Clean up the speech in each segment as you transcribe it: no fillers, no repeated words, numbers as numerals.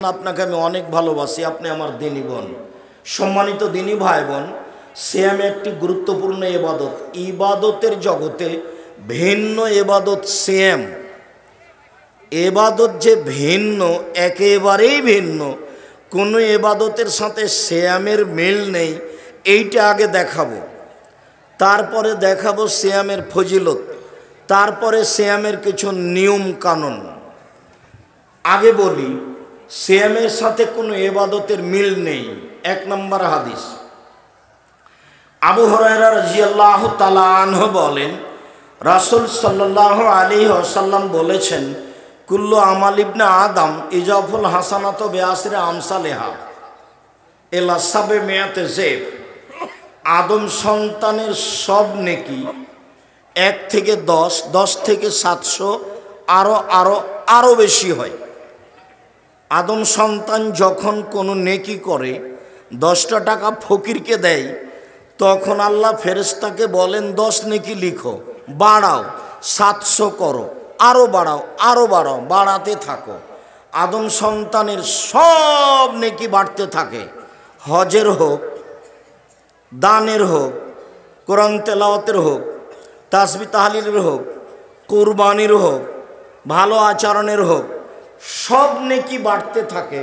আপনাকে আমি অনেক ভালোবাসি, আপনি আমার দিনী বোন। সম্মানিত দিনী ভাই বোন, সিয়াম একটি গুরুত্বপূর্ণ ইবাদত। ইবাদতের জগতে ভিন্ন ইবাদত সিয়াম। ইবাদত যে ভিন্ন, একেবারেই ভিন্ন, কোনো ইবাদতের সাথে সিয়ামের মিল নেই। এইটা আগে দেখাবো, তারপরে দেখাবো সিয়ামের ফজিলত, তারপরে সিয়ামের কিছু নিয়ম কানুন। আগে বলি, সিয়ামের সাথে কোনো ইবাদতের মিল নেই। এক নম্বর হাদিস, আবু হুরায়রা রাদিয়াল্লাহু তাআলা আনহু বলেন, রাসূল সাল্লাল্লাহু আলাইহি ওয়াসাল্লাম বলেছেন, কুল্লু আমাল ইবনে আদম ইজাফুল হাসানাত বিআশরি আমসালিহা ইলা সাবমিয়াতি যায়ফ। আদম সন্তানের সব নেকি 1 থেকে 10, 10 থেকে 700, আরো বেশি হয়। আদম সন্তান যখন কোনো নেকি করে 10টা টাকা ফকিরকে দেয়, তখন আল্লাহ ফেরেশতাকে বলেন 10 নেকি লিখো, বাড়াও, 700 করো, আরো বাড়াও, বাড়াতে থাকো। আদম সন্তানের সব নেকি বাড়তে থাকে। হজের হোক, দানের হোক, কোরআন তেলাওয়াতের হোক, তাসবিহ তাহলিলের হোক, কুরবানির হোক, ভালো আচরণের হোক, সব নেকি বাড়তে থাকে।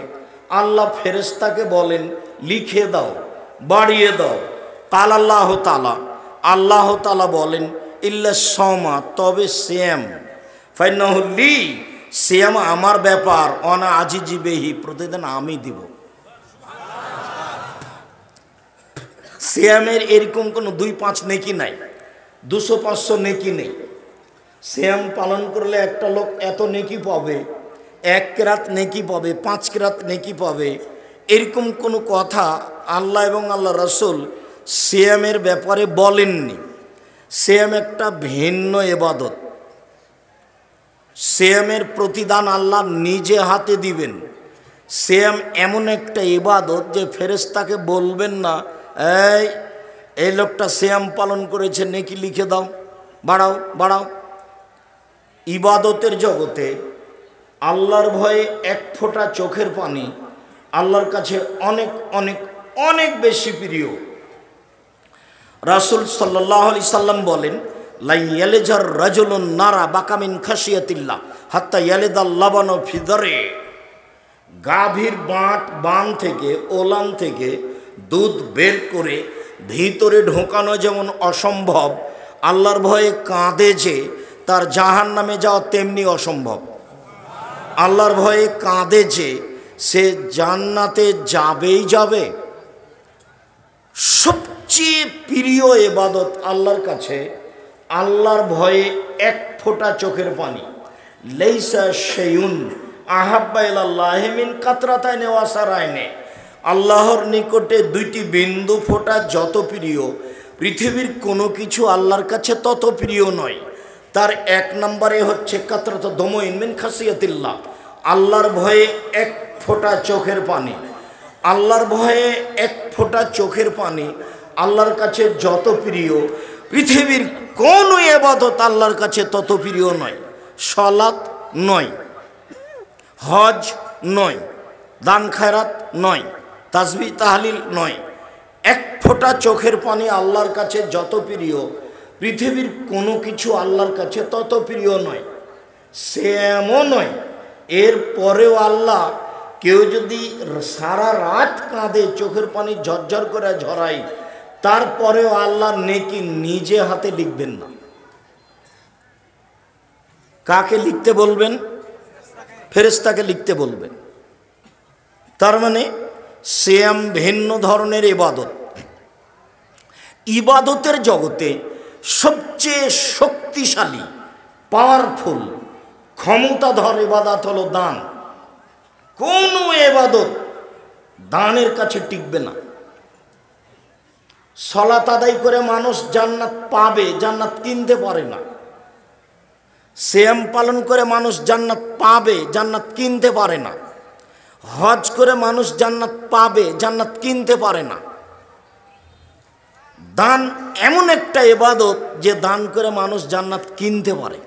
আল্লাহ ফেরেশতাকে বলেন লিখে দাও, বাড়িয়ে দাও। কাল আল্লাহ তাআলা বলেন, ইল্লা সাওমা, তবে সিয়াম, ফাইন্নাহু লি, সিয়াম আমার ব্যাপার, অনা আজিজি বিহি, প্রতিদিন আমি দিব। সিয়ামের এরকম কোনো 2-5 নেকি নাই, 200-500 নেকি নেই। সিয়াম পালন করলে একটা লোক এত নেকি পাবে, 1 কেরাত নেকি পাবে, 5 কেরাত নেকি পাবে, এরকম কোনো কথা আল্লাহ এবং আল্লাহ রাসূল সিয়ামের ব্যাপারে বলেননি। সিয়াম একটা ভিন্ন ইবাদত। সিয়ামের প্রতিদান আল্লাহ নিজে হাতে দিবেন। সিয়াম এমন একটা ইবাদত যে ফেরেশতাকে বলবেন না, এই লোকটা সিয়াম পালন করেছে, নেকি লিখে দাও, বাড়াও। ইবাদতের জগতে আল্লাহর ভয়ে 1 ফোঁটা চোখের পানি আল্লাহর কাছে অনেক অনেক অনেক বেশি প্রিয়। রাসূল সাল্লাল্লাহু আলাইহি সাল্লাম বলেন, লা ইয়ালিজার রাজুলুন নারা বাকামিন খাশিয়াতিল্লাহ হাত্তা ইয়ালিদাল লাবানু ফি দারে। গাভীর বান থেকে, ওলান থেকে দুধ বের করে ভিতরে ঢোকানো যেমন অসম্ভব, আল্লাহর ভয়ে কাঁদে যে তার জাহান্নামে যাওয়া তেমনি অসম্ভব। আল্লাহর ভয়ে কাঁদে যে সে জান্নাতে যাবেই যাবে। সবচেয়ে প্রিয় ইবাদত আল্লাহর কাছে আল্লাহর ভয়ে 1 ফোঁটা চোখের পানি। লাইসা শাইউন আহাব্বা ইলাল্লাহি মিন কাতরাতাইনি ওয়া সারাইনি। আল্লাহর নিকটে 2টি বিন্দু ফোঁটা যত প্রিয়, পৃথিবীর কোনো কিছু আল্লাহর কাছে তত প্রিয় নয়। তার 1 নম্বরে হচ্ছে কাতরাত দমইন মিন খাসিয়াতিল্লাহ, আল্লাহর ভয়ে 1 ফোঁটা চোখের পানি। আল্লাহর ভয়ে 1 ফোঁটা চোখের পানি আল্লাহর কাছে যত প্রিয়, পৃথিবীর কোনো ইবাদত আল্লাহর কাছে তত প্রিয় নয়। সালাত নয়, হজ নয়, দান খায়রাত নয়, তাসবিহ তাহলিল নয়। 1 ফোঁটা চোখের পানি আল্লাহর কাছে যত প্রিয়, পৃথিবীর কোনো কিছু আল্লাহর কাছে তত প্রিয় নয়। সিয়ামও নয়। এর পরেও আল্লাহ, কেউ যদি সারা রাত কাঁদে, চোখের পানি ঝরঝর করে ঝরাই, তারপরেও আল্লাহ নেকি নিজে হাতে লিখবেন না। কাকে লিখতে বলবেন? ফেরেশতাকে লিখতে বলবেন। তার মানে সিয়াম ভিন্ন ধরনের ইবাদত। ইবাদতের জগতে সবচেয়ে শক্তিশালী, পাওয়ারফুল, ক্ষমতাধর ইবাদত হলো দান। কোন ইবাদত দানের কাছে টিকবে না। সালাত আদায় করে মানুষ জান্নাত পাবে, জান্নাত কিনতে পারে না। সিয়াম পালন করে মানুষ জান্নাত পাবে, জান্নাত কিনতে পারে না। হজ করে মানুষ জান্নাত পাবে, জান্নাত কিনতে পারে না। দান এমন একটা ইবাদত যে দান করে মানুষ জান্নাত কিনতে পারে।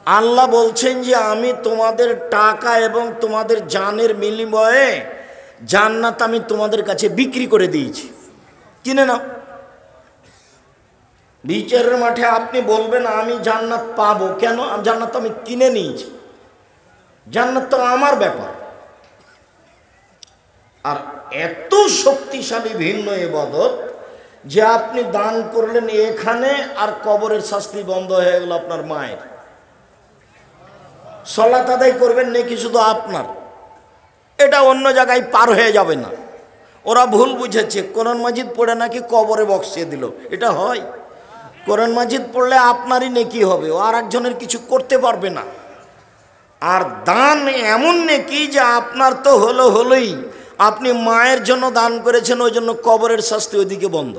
আল্লাহ বলছেন যে আমি তোমাদের টাকা এবং তোমাদের জানের বিনিময়ে জান্নাত আমি তোমাদের কাছে বিক্রি করে দিয়েছি, কিনে নাও। বিচারের মাঠে আপনি বলবেন আমি জান্নাত পাবো কেন? জান্নাত আমি কিনে নিয়েছি, জান্নাত তো আমার ব্যাপার। আর এত শক্তিশালী ভিন্ন ইবাদত যে আপনি দান করলেন এখানে আর কবরের শাস্তি বন্ধ হয়ে গেল আপনার মায়ের। সালাত আদায় করবেন নাকি শুধু আপনার, এটা অন্য জায়গায় পার হয়ে যাবে না। ওরা ভুল বুঝেছে, কোরআন মাজিদ পড়ে নাকি কবরে বক্সিয়ে দিল, এটা হয়? কোরআন মাজিদ পড়লে আপনারই নেকি হবে, ও আর একজনের কিছু করতে পারবে না। আর দান এমন নেকি যে আপনার তো হলোই, আপনি মায়ের জন্য দান করেছেন, ওই জন্য কবরের শাস্তি ওইদিকে বন্ধ।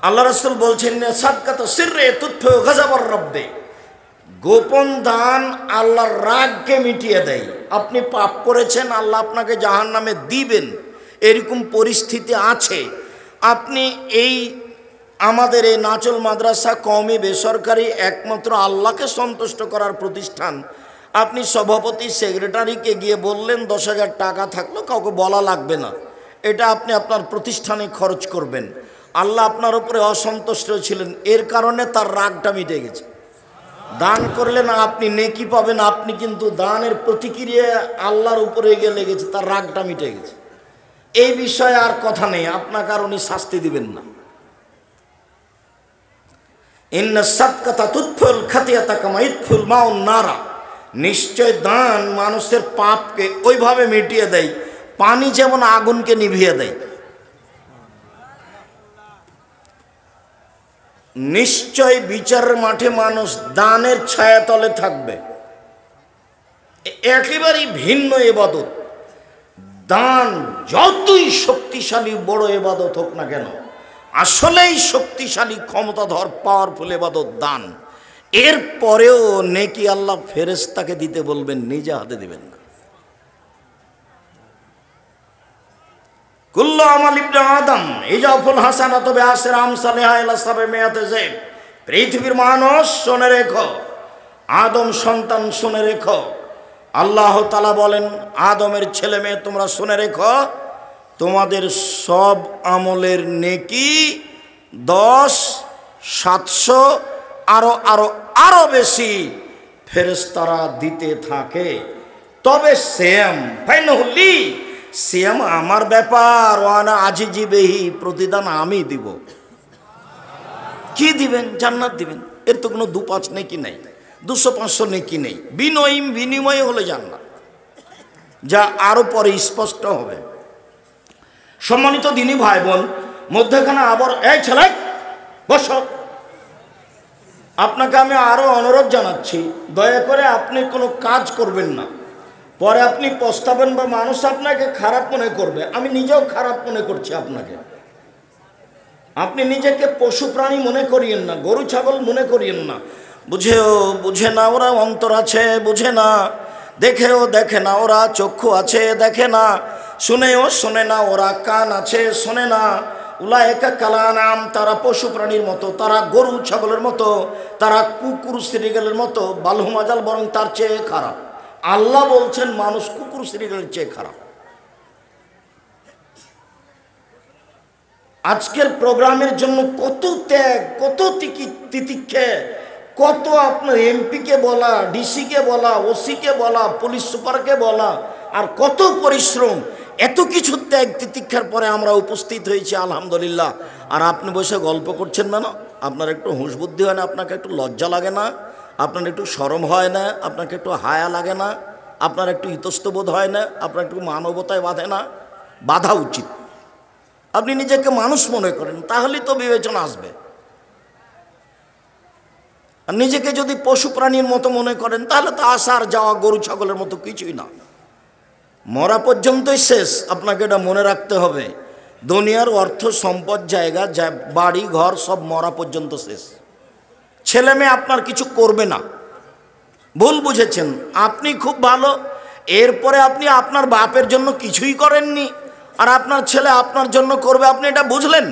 আল্লাহ রাসূল বলছেন সাদকাতু সিররে তুতফিউ গাযাবার রাব্বি, গোপন দান আল্লাহর রাগকে মিটিয়ে দেয়। আপনি পাপ করেছেন, আল্লাহ আপনাকে জাহান্নামে দিবেন, এরকম পরিস্থিতি আছে। আপনি এই আমাদের এই নাচল মাদ্রাসা কওমি বেসরকারি একমাত্র আল্লাহকে সন্তুষ্ট করার প্রতিষ্ঠান। আপনি সভাপতি সেক্রেটারিকে গিয়ে বললেন 10,000 টাকা থাকলো, কাউকে বলা লাগবে না, এটা আপনি আপনার প্রতিষ্ঠানে খরচ করবেন। আল্লাহ আপনার উপরে অসন্তুষ্ট ছিলেন, এর কারণে তার রাগটা মিটে গেছে। দান করলেন আপনি নেকি পাবেন, আপনি কিন্তু দানের প্রতিক্রিয়া আল্লাহর উপরে গিয়ে লেগেছে, তার রাগটা মিটে গেছে। এই বিষয়ে আর কথা নেই, আপনাকে আর উনি শাস্তি দিবেন না। ইন্না সাদকাতা তুতফিউল খাতিয়াতা কামা ইতফিউল মাউন নারা, নিশ্চয় দান মানুষের পাপকে ওইভাবে মিটিয়ে দেয়, পানি যেমন আগুনকে নিভিয়ে দেয়। নিশ্চয় বিচারের মাঠে মানুষ দানের ছায়াতলে থাকবে। একেবারেই ভিন্ন ইবাদত। দান যতই শক্তিশালী বড় ইবাদত হোক না কেন, আসলেই শক্তিশালী ক্ষমতাধর পাওয়ারফুল ইবাদত দান। এরপরেও নেকি আল্লাহ ফেরেশতাকে দিতে বলবেন, নিজে হাতে দিবেন না। কুল্লু আমাল ইবনে আদম ইজাফুল হাসানাত বিআশরি আমসালিহা ইলা 700 যায়ব। পৃথিবীর মানুষ শুনে রেখো, আদম সন্তান শুনে রেখো, আল্লাহ তাআলা বলেন আদমের ছেলে মেয়ে তোমরা শুনে রেখো, তোমাদের সব আমলের নেকি 10, 700 আরো বেশি ফেরেশতারা দিতে থাকে। তবে ফাইনালি সিয়াম আমার ব্যাপার, ওয়ানা আজিজি বেহি, প্রতিদান আমি দিব। কি দিবেন? জান্নাত দিবেন। এর তো কোনো 2-5 নেকি নেই, 200-500 নেকি নেই, বিনিময় হলে জান্নাত, যা আরো পরে স্পষ্ট হবে। সম্মানিত দিনী ভাই বোন, মধ্যখানে আবার এই ছেলে বসো, আপনাকে আমি আরো অনুরোধ জানাচ্ছি, দয়া করে আপনি কোনো কাজ করবেন না, পরে আপনি পস্তাবেন বা মানুষ আপনাকে খারাপ মনে করবে। আমি নিজেও খারাপ মনে করছি আপনাকে। আপনি নিজেকে পশু প্রাণী মনে করিয়েন না, গরু ছাগল মনে করিয়েন না। বুঝে না ওরা অন্তর আছে, বুঝে না, দেখেও দেখে না ওরা চক্ষু আছে, দেখে না, শুনেও শোনে না ওরা কান আছে, শোনে না। উলায়েকা কালানাম, তারা পশু প্রাণীর মতো, তারা গরু ছাগলের মতো, তারা কুকুর শ্রীগালের মতো, বালহুমাজাল, বরং তার চেয়ে খারাপ। আল্লাহ বলছেন মানুষ কুকুর শ্রীগালের চেয়ে খারাপ। আজকের প্রোগ্রামের জন্য কত ত্যাগ, কত তিতিক্ষে, কত আপনার এমপিকে বলা, ডিসিকে বলা, ওসিকে বলা, পুলিশ সুপারকে বলা, আর কত পরিশ্রম, এত কিছু ত্যাগ তিতিক্ষার পরে আমরা উপস্থিত হয়েছি, আলহামদুলিল্লাহ। আর আপনি বসে গল্প করছেন না? আপনার একটু হুঁশ বুদ্ধি হয় না? আপনাকে একটু লজ্জা লাগে না? আপনার একটু শরম হয় না? আপনাকে একটু হায়া লাগে না? আপনার একটু ইতস্তবোধ হয় না? আপনার একটু মানবতায় বাঁধে না? বাধা উচিত। আপনি নিজেকে মানুষ মনে করেন, তাহলেই তো বিবেচনা আসবে। আর নিজেকে যদি পশু প্রাণীর মতো মনে করেন, তাহলে তো আসার যাওয়া গরু ছাগলের মতো কিছুই না, মরা পর্যন্তই শেষ। আপনাকে এটা মনে রাখতে হবে। দুনিয়ার অর্থ সম্পদ, জায়গা, বাড়ি ঘর সব মরা পর্যন্ত শেষ। ছেলে মেয়ে আপনার কিছু করবে না, ভুল বুঝেছেন। আপনি খুব ভালো, এরপরে আপনি আপনার বাপের জন্য কিছুই করেননি, আর আপনার ছেলে আপনার জন্য করবে, আপনি এটা বুঝলেন?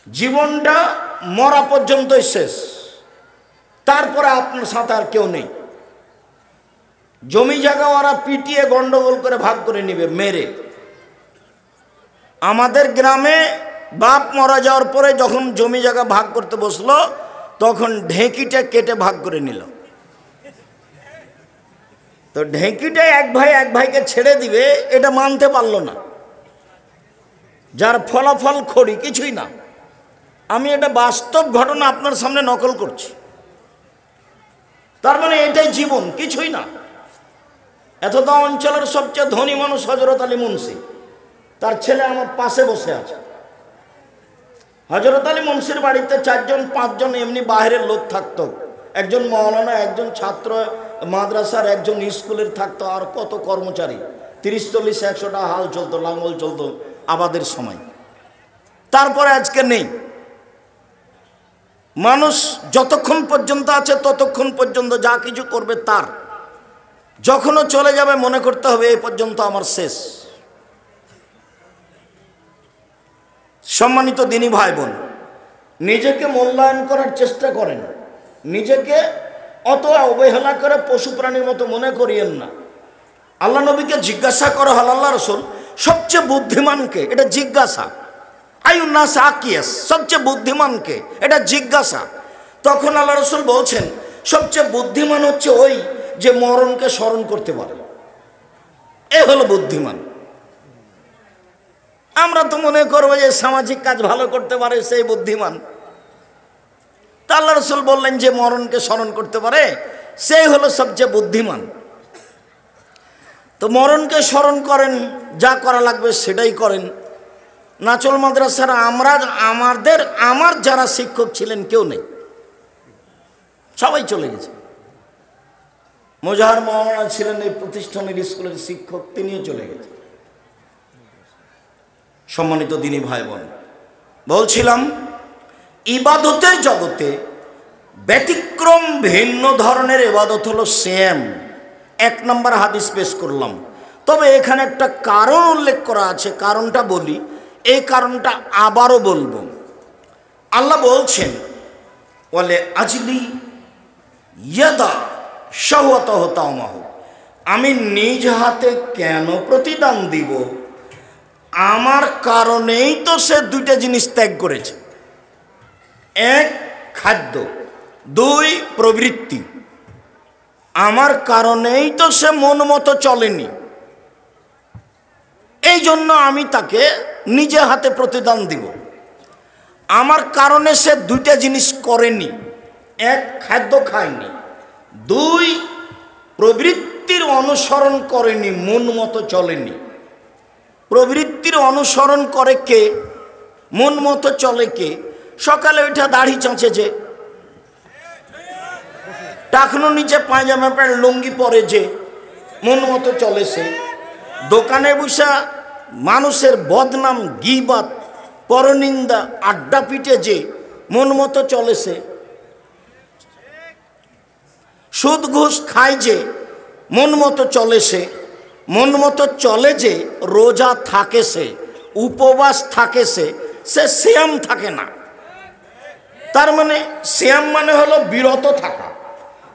জীবনটা মরা পর্যন্তই শেষ, তারপরে আপনার সাথে আর কেউ নেই। জমি জায়গা ওরা পিটিয়ে গন্ডগোল করে ভাগ করে নিবে মেরে। আমাদের গ্রামে বাপ মারা যাওয়ার পরে যখন জমি জায়গা ভাগ করতে বসলো, তখন ঢেঁকিটা কেটে ভাগ করে নিল। তো ঢেঁকিটা এক ভাইকে ছেড়ে দিবে, এটা মানতে পারলো না, যার ফলাফল খড়ি, কিছুই না। আমি এটা বাস্তব ঘটনা আপনার সামনে নকল করছি। তার মানে এটাই জীবন, কিছুই না। এতটা অঞ্চলের সবচেয়ে ধনী মানুষ হযরত আলী মুন্সি, তার ছেলে আমার পাশে বসে আছে। হযরত আলী মুন্সির বাড়িতে 4-5 জন এমনি বাইরের লোক থাকতো, একজন মৌলানা, একজন ছাত্র মাদ্রাসার, একজন স্কুলের থাকতো, আর কত কর্মচারী, 30-40-100টা হাল চলতো, লাঙ্গল চলতো আবাদের সময়। তারপরে আজকে নেই। মানুষ যতক্ষণ পর্যন্ত আছে ততক্ষণ পর্যন্ত যা কিছু করবে তার, যখনও চলে যাবে মনে করতে হবে এই পর্যন্ত আমার শেষ। সম্মানিত দিনী ভাই বোন, নিজেকে মূল্যায়ন করার চেষ্টা করেন, নিজেকে অত অবহেলা করে পশু প্রাণীর মতো মনে করিয়েন না। আল্লাহ নবীকে জিজ্ঞাসা করা হল, আল্লাহ রসুল সবচেয়ে বুদ্ধিমানকে? এটা জিজ্ঞাসা। আইউন্নাস আকিয়াস, সবচেয়ে বুদ্ধিমানকে? এটা জিজ্ঞাসা। তখন আল্লাহ রসুল বলছেন, সবচেয়ে বুদ্ধিমান হচ্ছে ওই যে মরণকে স্মরণ করতে পারে, এ হলো বুদ্ধিমান। আমরা তো মনে করবো যে সামাজিক কাজ ভালো করতে পারে সেই বুদ্ধিমান। তা আল্লাহ রসুল বললেন যে মরণকে স্মরণ করতে পারে সেই হলো সবচেয়ে বুদ্ধিমান। তো মরণকে স্মরণ করেন, যা করা লাগবে সেটাই করেন। নাচল মাদ্রাসার আমার যারা শিক্ষক ছিলেন কেউ নেই, সবাই চলে গেছে। মোজাহার মৌলানা ছিলেন এই প্রতিষ্ঠানের স্কুলের শিক্ষক, তিনিও চলে গেছেন। সম্মানিত দিনী ভাই বোন, বলছিলাম ইবাদতের জগতে ব্যতিক্রম ভিন্ন ধরনের ইবাদত হলো সিয়াম। 1 নম্বর হাদিস পেশ করলাম, তবে এখানে একটা কারণ উল্লেখ করা আছে, কারণটা বলি, এই কারণটা আবারও বলবো। আল্লাহ বলছেন, বলে আজলি ইয়াদা শাহওয়াতাহু তাওমাহু, আমি নিজ হাতে কেন প্রতিদান দিব? আমার কারণেই তো সে 2টা জিনিস ত্যাগ করেছে। 1 খাদ্য, 2 প্রবৃত্তি। আমার কারণেই তো সে মন মতো চলেনি, এই জন্য আমি তাকে নিজে হাতে প্রতিদান দিব। আমার কারণে সে 2টা জিনিস করেনি, 1 খাদ্য খায়নি, 2 প্রবৃত্তির অনুসরণ করেনি, মন মতো চলেনি। প্রবৃত্তির অনুসরণ করে কে? মন মতো চলে কে? সকালে ওইটা দাড়ি চাঁচে, যে টাকনো নিচে পায়জামা প্যান্ট লুঙ্গি পরে, যে মন মতো চলে সে। দোকানে বসা মানুষের বদনাম, গীবাত, পরনিন্দা, আড্ডা পিটে, যে মন মতো চলে সে। সুদ ঘুষ খায়, যে মন মতো চলে সে। মন মতো চলে যে রোজা থাকে সে, উপবাস থাকে সে, সে সিয়াম থাকে না। তার মানে সিয়াম মানে হলো বিরত থাকা।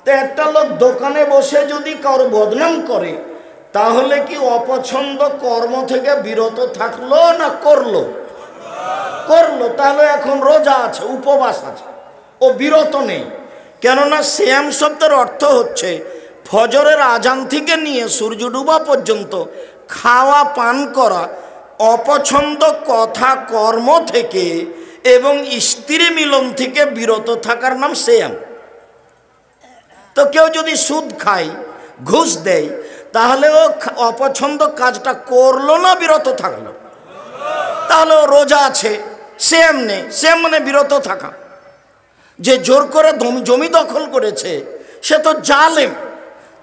তো একটা লোক দোকানে বসে যদি কারো বদনাম করে, তাহলে কি অপছন্দ কর্ম থেকে বিরত থাকলো না করলো? করলো। তাহলে এখন রোজা আছে, উপবাস আছে, ও বিরত নেই। কেননা সিয়াম শব্দের অর্থ হচ্ছে ফজরের আজান থেকে নিয়ে সূর্য ডুবা পর্যন্ত খাওয়া পান করা, অপছন্দ কথা কর্ম থেকে এবং স্ত্রী মিলন থেকে বিরত থাকার নাম সিয়াম। তো কেউ যদি সুদ খায়, ঘুষ দেয়, তাহলে ও অপছন্দ কাজটা করলো না বিরত থাকলো? তাহলে ও রোজা আছে, সিয়াম নেই। সিয়াম মানে বিরত থাকা। যে জোর করে জমি দখল করেছে সে তো জালেম,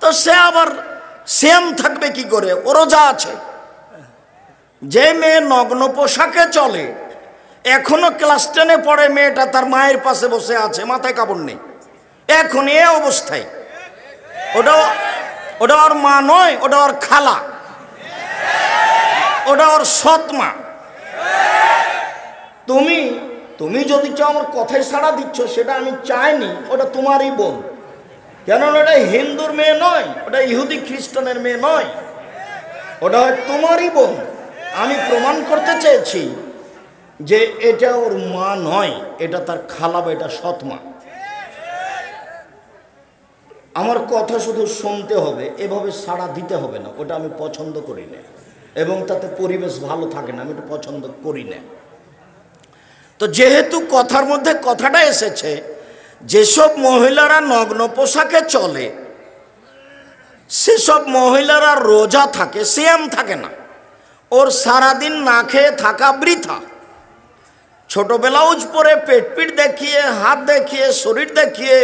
তো সে আবার সিয়াম থাকবে কি করে? ও রোজা আছে। যে মেয়ে নগ্ন পোশাকে চলে, এখনো ক্লাস 10-এ পড়ে, মেয়েটা তার মায়ের পাশে বসে আছে, মাথায় কাপড় নেই, এখন এ অবস্থায়, ওটা ওর মা নয়, ওটা ওর খালা, ওটা ওর সৎ মা। তুমি তুমি যদি চাও আমার কথায় সাড়া দিচ্ছ, সেটা আমি চাইনি, ওটা তোমারই বোন। কেননা ওটা হিন্দুর মেয়ে নয়, ওটা ইহুদি খ্রিস্টানের মেয়ে নয়, ওটা হয় তোমারই বোন। আমি প্রমাণ করতে চেয়েছি যে এটা ওর মা নয়, এটা তার খালাবা, এটা সৎ মা। আমার কথা শুধু শুনতে হবে, এভাবে সাড়া দিতে হবে না, ওটা আমি পছন্দ করি না, এবং তাতে পরিবেশ ভালো থাকে না, আমি এটা পছন্দ করি না। তো যেহেতু কথার মধ্যে কথাটা এসেছে, যেসব মহিলারা নগ্ন পোশাকে চলে সেসব মহিলারা রোজা থাকে, সিয়াম থাকে না, ওর সারাদিন না খেয়ে থাকা বৃথা। ছোট ব্লাউজ পরে পেট পিট দেখিয়ে, হাত দেখিয়ে, শরীর দেখিয়ে